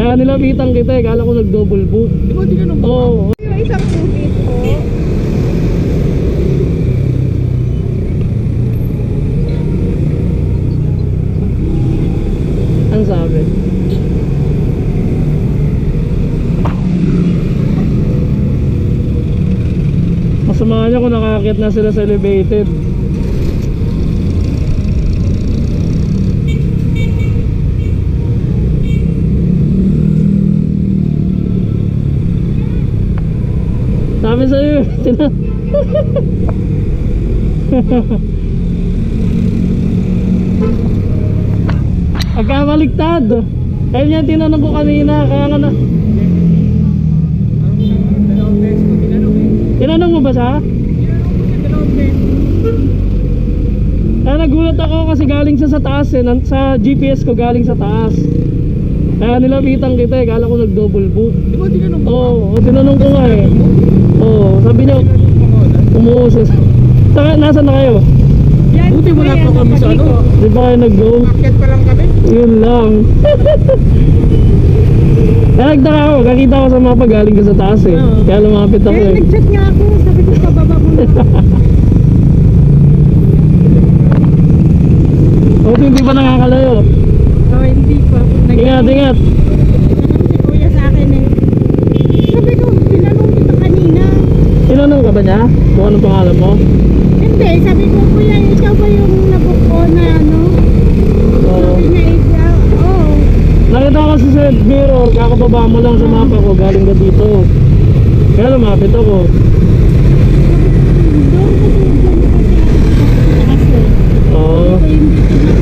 Kaya nilapitan kita eh, kala ko nag-double book. Di ba, di ka nung Oo. Yung isang putis po. Ang sabi? Masama niya kung nakakit na sila sa elevated. Sabi sa'yo, pagkabaliktad. Ayun yan, tinanong ko kanina. Kaya nga na. Dalawang beses ko tinanong eh. Tinanong mo ba siya? Tinanong ko siya dalawang beses. Kaya nagulat ako kasi galing siya sa taas eh. Sa GPS ko galing sa taas. Kaya nilapitan kita eh. Kala ko nag-double book. Di ba, di ka nung Oo, tinanong ko nga eh. Oo, sabi niya, umuusos. Saka, nasaan na kayo? Yan, Buti wala kuya, pa kami sa ano. Di ba kayo nag-go? Market pa lang kami. Yun lang. Kaya nagtaka ako, kakita ko sa mapa galing ka sa taas eh. Kaya lumapit ako Kaya eh. nag-chat nga ako. Sabi ko, pababa mo na. O, hindi pa nakakalayo. Oh, hindi pa. Ingat, ingat. Tinanong si kuya sa akin eh. Sabi ko, tinanong kita kanina. Tinanong ka ba niya? Kung anong pangalan mo? Hindi, sabi ko, kuya, ikaw ba yung nabook ko na ano? Oo. Sabi niya, oo. Nakita ko kasi sa mirror, kakababa mo lang sa mapa ko, galing ka dito. Kaya lumapit ako. Doon kasi Oo. ko yung dito na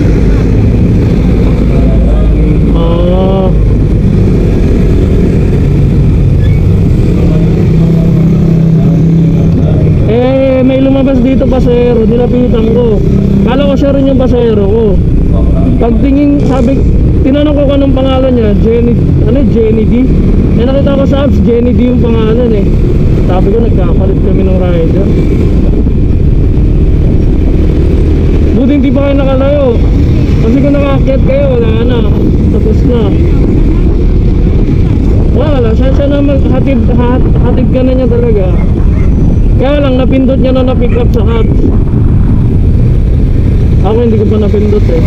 Oo. Eh, may lumabas dito pasahero, nilapitan ko. Kala ko siya rin yung pasahero ko. Pagtingin, sabi, tinanong ko anong pangalan niya, Jenny D. Eh nakita ko sa apps, Jenny D yung pangalan eh. Sabi ko nagkakapalit kami ng rider. Buti hindi pa kayo nakalayo. Kasi kung nakaakyat kayo, wala na. Tapos na. Wala, siya na hatid ka na niya talaga. Kaya lang, napindot niya na na-pick up sa hubs. Ako hindi ko pa napindot eh.